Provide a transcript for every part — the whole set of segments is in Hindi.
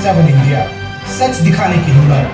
7 इंडिया, सच दिखाने की हिम्मत।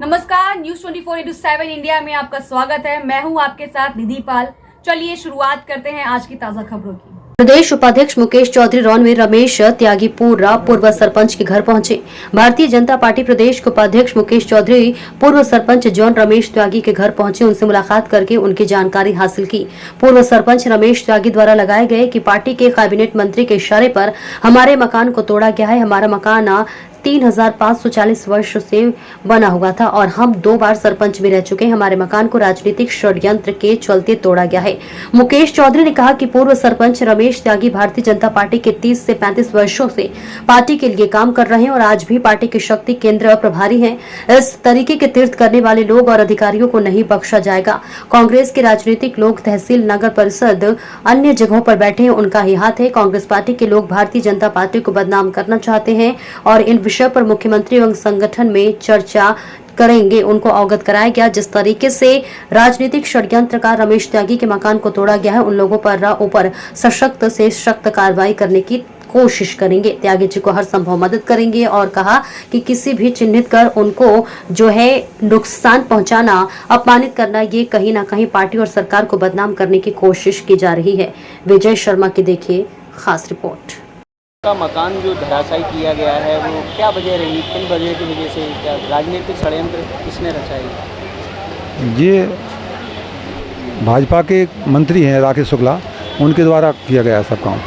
नमस्कार, न्यूज 24/7 इंडिया में आपका स्वागत है। मैं हूं आपके साथ निधि पाल। चलिए शुरुआत करते हैं आज की ताजा खबरों की। प्रदेश उपाध्यक्ष मुकेश चौधरी रौन में रमेश त्यागीपुरा पूर्व सरपंच के घर पहुंचे। भारतीय जनता पार्टी प्रदेश के उपाध्यक्ष मुकेश चौधरी पूर्व सरपंच जॉन रमेश त्यागी के घर पहुंचे। उनसे मुलाकात करके उनकी जानकारी हासिल की। पूर्व सरपंच रमेश त्यागी द्वारा लगाए गए कि पार्टी के कैबिनेट मंत्री के इशारे पर हमारे मकान को तोड़ा गया है। हमारा मकान 3540 वर्ष से बना हुआ था और हम 2 बार सरपंच भी रह चुके हैं। हमारे मकान को राजनीतिक षड्यंत्र के चलते तोड़ा गया है। मुकेश चौधरी ने कहा कि पूर्व सरपंच रमेश त्यागी भारतीय जनता पार्टी के 30 से 35 वर्षों से पार्टी के लिए काम कर रहे हैं और आज भी पार्टी के शक्ति केंद्र प्रभारी हैं। इस तरीके के तीर्थ करने वाले लोग और अधिकारियों को नहीं बख्शा जाएगा। कांग्रेस के राजनीतिक लोग तहसील, नगर परिषद, अन्य जगहों पर बैठे हैं, उनका ही हाथ है। कांग्रेस पार्टी के लोग भारतीय जनता पार्टी को बदनाम करना चाहते हैं और इन विषय पर मुख्यमंत्री एवं संगठन में चर्चा करेंगे। उनको अवगत कराया गया जिस तरीके से राजनीतिक षड्यंत्रकार रमेश त्यागी के मकान को तोड़ा गया है, उन लोगों पर सशक्त से सख्त कार्रवाई करने की कोशिश करेंगे। त्यागी जी को हर संभव मदद करेंगे और कहा कि किसी भी चिन्हित कर उनको जो है नुकसान पहुंचाना, अपमानित करना, ये कहीं ना कहीं पार्टी और सरकार को बदनाम करने की कोशिश की जा रही है। विजय शर्मा की देखिए खास रिपोर्ट। का मकान जो धराशायी किया गया है वो क्या वजह रही, किन वजह की वजह से, क्या राजनीतिक षड्यंत्र किसने रचा है? ये भाजपा के मंत्री हैं राकेश शुक्ला, उनके द्वारा किया गया सब काम।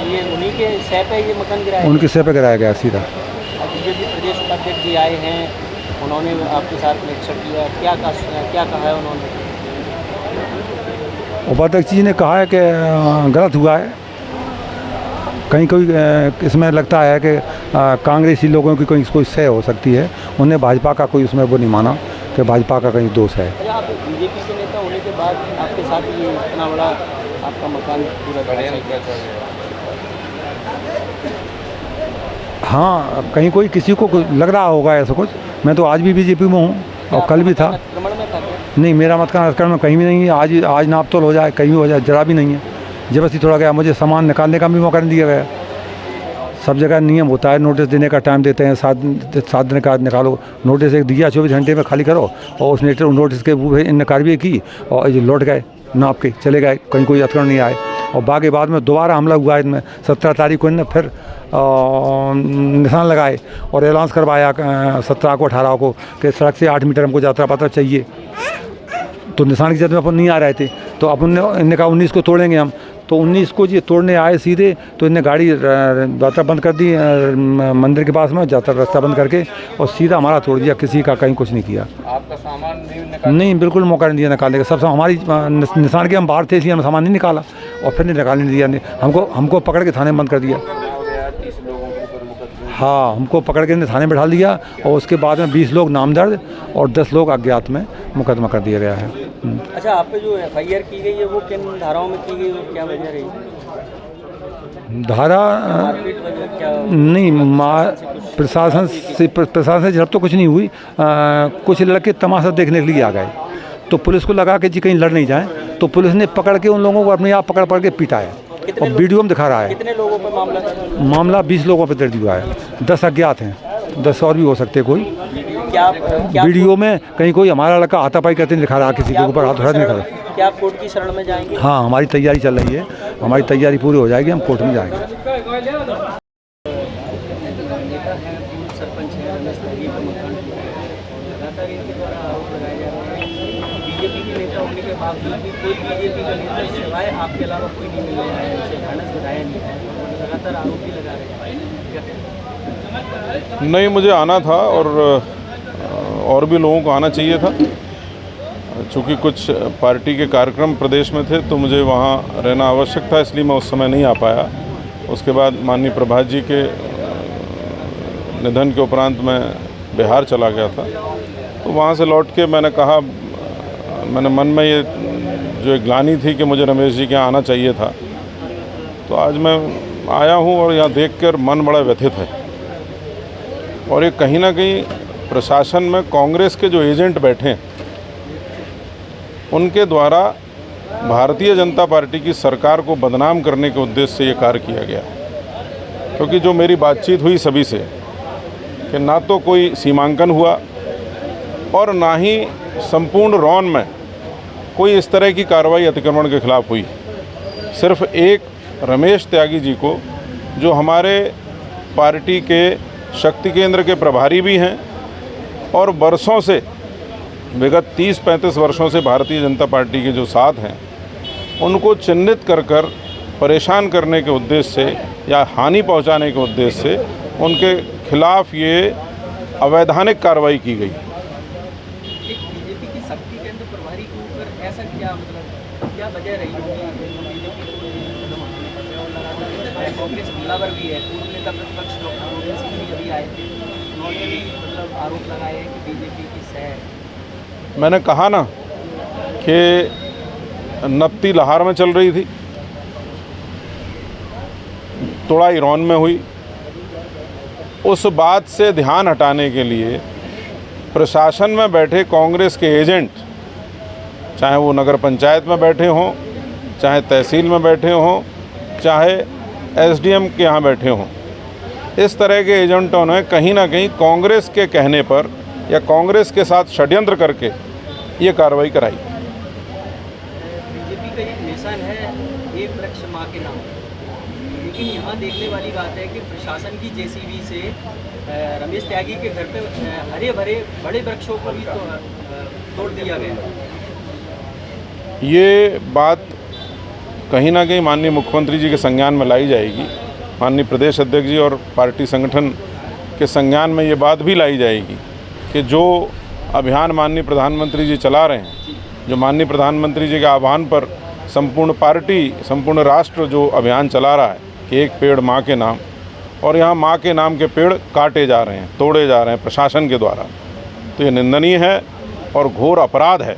ये उन्हीं के सह पे ये मकान गिराया, उनके सह पे गिराया गया सीधा। बीजेपी प्रदेश उपाध्यक्ष जी आए हैं, उन्होंने आपके साथ लेक्चर किया, क्या कहा है उन्होंने? उपाध्यक्ष जी ने कहा है कि गलत हुआ है, कहीं कोई इसमें लगता है कि कांग्रेसी लोगों की कोई सह हो सकती है। उन्हें भाजपा का कोई उसमें वो नहीं माना कि भाजपा का कहीं दोष है। आप बीजेपी के नेता होने के बाद आपके साथ ये इतना बड़ा आपका मकान पूरा धराशायी किया? हाँ, कहीं कोई किसी को लग रहा होगा ऐसा कुछ। मैं तो आज भी बीजेपी में हूँ और कल भी था। आक्रमण में था? नहीं, मेरा मतदान में कहीं भी नहीं है। आज नाप तोल हो जाए, कहीं भी हो जाए, जरा भी नहीं है। जबरदस्ती थोड़ा गया, मुझे सामान निकालने का भी मौका नहीं दिया गया। सब जगह नियम होता है, नोटिस देने का टाइम देते हैं, 7 दिन का निकालो। नोटिस एक दिया, 24 घंटे में खाली करो, और उसने नोटिस के इनने कार्रवाई की और ये लौट गए, नाप के चले गए, कहीं कोई अतिक्रमण नहीं आए। और बाकी बाद में दोबारा हमला हुआ इनमें 17 तारीख को इनने फिर निशान लगाए और ऐलान करवाया 17 को 18 को कि सड़क से 8 मीटर हमको यात्रा पत्र चाहिए। तो निशान की जद में अपन नहीं आ रहे थे, तो अपन इनने कहा 19 को तोड़ेंगे हम। तो 19 को ये तोड़ने आए सीधे, तो इनने गाड़ी यात्रा बंद कर दी मंदिर के पास में, यात्रा रास्ता बंद करके, और सीधा हमारा तोड़ दिया। किसी का कहीं कुछ नहीं किया। आपका सामान नहीं, बिल्कुल मौका नहीं दिया निकालने का। सब हमारी निशान के हम बाहर थे, इसलिए हम सामान नहीं निकाला और फिर नहीं निकालने दिया। हमको पकड़ के थाने में बंद कर दिया। हाँ, हमको पकड़ के थाने में बैठा दिया और उसके बाद में 20 लोग नामजद और 10 लोग अज्ञात में मुकदमा कर दिया गया है। अच्छा, आप पे जो FIR की गई है वो किन धाराओं में की गई और क्या वजह रही? धारा नहीं, प्रशासन से झड़प तो कुछ नहीं हुई। कुछ लड़के तमाशा देखने के लिए आ गए, तो पुलिस को लगा कि जी कहीं लड़ नहीं जाए, तो पुलिस ने पकड़ के उन लोगों को अपने आप पकड़ के पीटा है और वीडियो में दिखा रहा है। कितने लोगों पर मामला था? मामला 20 लोगों पर दर्ज हुआ है। 10 अज्ञात हैं, 10 और भी हो सकते कोई। क्या वीडियो में कहीं कोई हमारा लड़का हाथापाई करते नहीं दिखा रहा, किसी के ऊपर हाथ उठा नहीं दिखा। क्या आप कोर्ट की शरण में जाएंगे? हाँ, हमारी तैयारी चल रही है, हमारी तैयारी पूरी हो जाएगी, हम कोर्ट में जाएंगे। सरपंच है रमेश त्यागी का मकान लगातार इनके द्वारा आरोप लगाए जा रहे हैं। बीजेपी के नेता होने के बावजूद भी कोई बीजेपी का नेता सिवाय आपके अलावा कोई नहीं मिलने आया है, उसे ढांढस बताया नहीं है, लगातार आरोप भी लगा रहे हैं। नहीं, मुझे आना था और भी लोगों को आना चाहिए था। चूँकि कुछ पार्टी के कार्यक्रम प्रदेश में थे तो मुझे वहाँ रहना आवश्यक था, इसलिए मैं उस समय नहीं आ पाया। उसके बाद माननीय प्रभात जी के निधन के उपरांत मैं बिहार चला गया था, तो वहाँ से लौट के मैंने कहा, मैंने मन में ये जो एक ग्लानि थी कि मुझे रमेश जी के यहाँ आना चाहिए था, तो आज मैं आया हूँ और यहाँ देखकर मन बड़ा व्यथित है। और ये कहीं ना कहीं प्रशासन में कांग्रेस के जो एजेंट बैठे हैं उनके द्वारा भारतीय जनता पार्टी की सरकार को बदनाम करने के उद्देश्य से ये कार्य किया गया है। क्योंकि जो मेरी बातचीत हुई सभी से कि ना तो कोई सीमांकन हुआ और ना ही संपूर्ण रौन में कोई इस तरह की कार्रवाई अतिक्रमण के खिलाफ हुई। सिर्फ एक रमेश त्यागी जी को, जो हमारे पार्टी के शक्ति केंद्र के प्रभारी भी हैं और वर्षों से, विगत 30-35 वर्षों से भारतीय जनता पार्टी के जो साथ हैं, उनको चिन्हित कर परेशान करने के उद्देश्य से या हानि पहुंचाने के उद्देश्य से उनके खिलाफ ये अवैधानिक कार्रवाई की गई। बीजेपी की शक्ति केंद्र प्रभारी के ऊपर ऐसा क्या, मतलब क्या वजह रही होगी? कांग्रेस हमलावर भी है, पूर्व नेता प्रतिपक्ष डॉक्टर गोविंद सिंह भी अभी आए थे, उन्होंने भी मतलब आरोप लगाए कि बीजेपी की सह। मैंने कहा ना कि नपती लहार में चल रही थी, तोड़ाई रौन में हुई। उस बात से ध्यान हटाने के लिए प्रशासन में बैठे कांग्रेस के एजेंट, चाहे वो नगर पंचायत में बैठे हों, चाहे तहसील में बैठे हों, चाहे एसडीएम के यहाँ बैठे हों, इस तरह के एजेंटों ने कहीं ना कहीं कांग्रेस के कहने पर या कांग्रेस के साथ षड्यंत्र करके ये कार्रवाई कराई। बीजेपी का एक मिशन है, एक वृक्ष माँ के नाम, लेकिन यहाँ देखने वाली बात है कि प्रशासन की जेसीबी से रमेश त्यागी के घर पे हरे भरे बड़े वृक्षों को भी तोड़ दिया गया। ये बात कहीं ना कहीं माननीय मुख्यमंत्री जी के संज्ञान में लाई जाएगी, माननीय प्रदेश अध्यक्ष जी और पार्टी संगठन के संज्ञान में ये बात भी लाई जाएगी कि जो अभियान माननीय प्रधानमंत्री जी चला रहे हैं, जो माननीय प्रधानमंत्री जी के आह्वान पर संपूर्ण पार्टी, संपूर्ण राष्ट्र जो अभियान चला रहा है कि एक पेड़ माँ के नाम, और यहाँ माँ के नाम के पेड़ काटे जा रहे हैं, तोड़े जा रहे हैं प्रशासन के द्वारा, तो ये निंदनीय है और घोर अपराध है।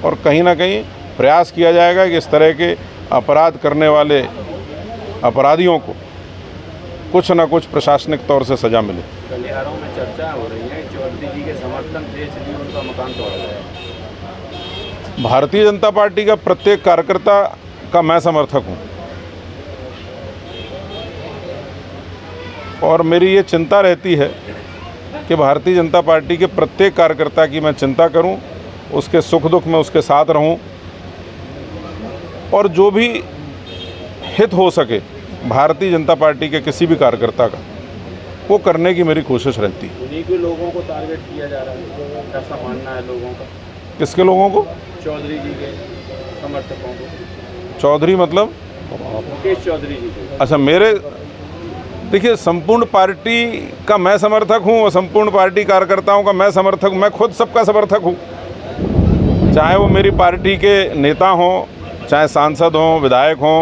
और कहीं ना कहीं प्रयास किया जाएगा कि इस तरह के अपराध करने वाले अपराधियों को कुछ न कुछ प्रशासनिक तौर से सज़ा मिले। गलियारों में चर्चा हो रही है, चौधरी जी के समर्थन थे इसलिए उनका मकान तोड़ा गया। भारतीय जनता पार्टी का प्रत्येक कार्यकर्ता का मैं समर्थक हूं और मेरी ये चिंता रहती है कि भारतीय जनता पार्टी के प्रत्येक कार्यकर्ता की मैं चिंता करूं, उसके सुख दुख में उसके साथ रहूं और जो भी हित हो सके भारतीय जनता पार्टी के किसी भी कार्यकर्ता का, वो करने की मेरी कोशिश रहती है। उन्हीं के लोगों को टारगेट किया जा रहा है, ऐसा मानना है लोगों का। किसके लोगों को? चौधरी जी के समर्थकों को। चौधरी मतलब? मुकेश चौधरी जी के। अच्छा, मेरे देखिए, संपूर्ण पार्टी का मैं समर्थक हूं और संपूर्ण पार्टी कार्यकर्ताओं का मैं समर्थक, मैं खुद सबका समर्थक हूं, चाहे वो मेरी पार्टी के नेता हों, चाहे सांसद हों, विधायक हों,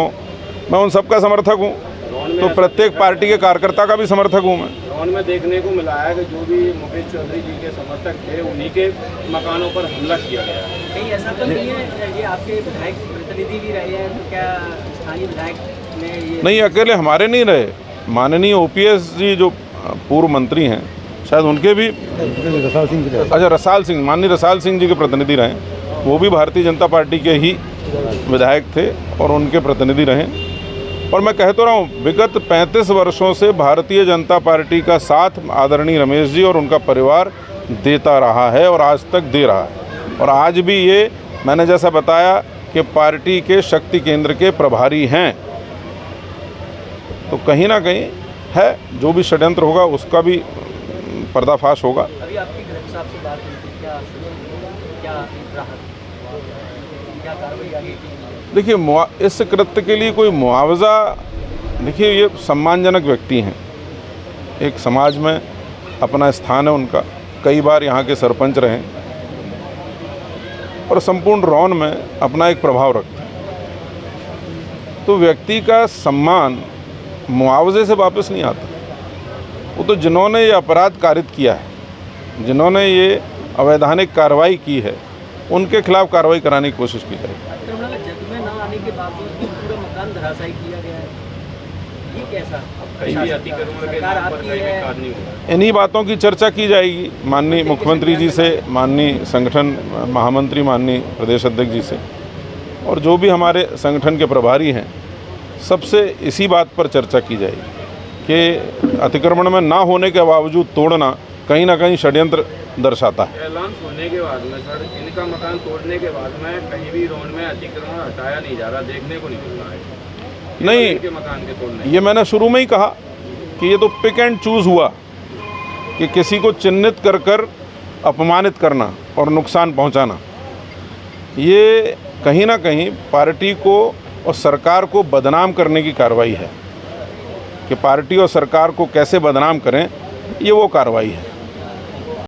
मैं उन सबका समर्थक हूं। तो प्रत्येक पार्टी के कार्यकर्ता का भी समर्थक हूं मैं। रौन में देखने को मिला है कि जो भी मुकेश चौधरी जी के समर्थक थे उन्हीं के मकानों पर हमला किया गया। कहीं ऐसा तो नहीं है, ये आपके विधायक प्रतिनिधि भी रहे हैं, तो क्या स्थानीय विधायक ने ये नहीं, अकेले हमारे नहीं रहे, माननीय ओपीएस जी जो पूर्व मंत्री हैं, शायद उनके भी, अच्छा रसाल सिंह, माननीय रसाल सिंह जी के प्रतिनिधि रहे, वो भी भारतीय जनता पार्टी के ही विधायक थे और उनके प्रतिनिधि रहे। और मैं कह तो रहा हूँ, विगत 35 वर्षों से भारतीय जनता पार्टी का साथ आदरणीय रमेश जी और उनका परिवार देता रहा है और आज तक दे रहा है। और आज भी ये मैंने जैसा बताया कि पार्टी के शक्ति केंद्र के प्रभारी हैं, तो कहीं ना कहीं है, जो भी षड्यंत्र होगा उसका भी पर्दाफाश होगा। अभी आपकी गृह साहब से बात हुई थी, क्या कार्रवाई आगे की? देखिए, इस कृत्य के लिए कोई मुआवजा, देखिए ये सम्मानजनक व्यक्ति हैं, एक समाज में अपना स्थान है उनका, कई बार यहाँ के सरपंच रहे और संपूर्ण रौन में अपना एक प्रभाव रखते हैं। तो व्यक्ति का सम्मान मुआवजे से वापस नहीं आता। वो तो जिन्होंने ये अपराध कारित किया है, जिन्होंने ये अवैधानिक कार्रवाई की है, उनके खिलाफ कार्रवाई कराने की कोशिश की जाएगी। अतिक्रमण का जग में न आने के बावजूद भी पूरा मकान धराशायी किया गया है, ये कैसा? सरकार आपकी है। इन्हीं बातों की चर्चा की जाएगी माननीय मुख्यमंत्री जी से, माननीय संगठन महामंत्री, माननीय प्रदेश अध्यक्ष जी से, और जो भी हमारे संगठन के प्रभारी हैं, सबसे इसी बात पर चर्चा की जाएगी कि अतिक्रमण में ना होने के बावजूद तोड़ना कहीं ना कहीं षड्यंत्र दर्शाता है। ऐलान होने के बाद में सर, इनका मकान तोड़ने के बाद में कहीं भी रोड में अतिक्रमण हटाया नहीं जा रहा, देखने को नहीं मिल रहा है। नहीं, इनके मकान के तोड़ने, ये मैंने शुरू में ही कहा कि ये तो पिक एंड चूज़ हुआ कि किसी को चिन्हित कर कर अपमानित करना और नुकसान पहुंचाना, ये कहीं ना कहीं पार्टी को और सरकार को बदनाम करने की कार्रवाई है। कि पार्टी और सरकार को कैसे बदनाम करें, ये वो कार्रवाई है।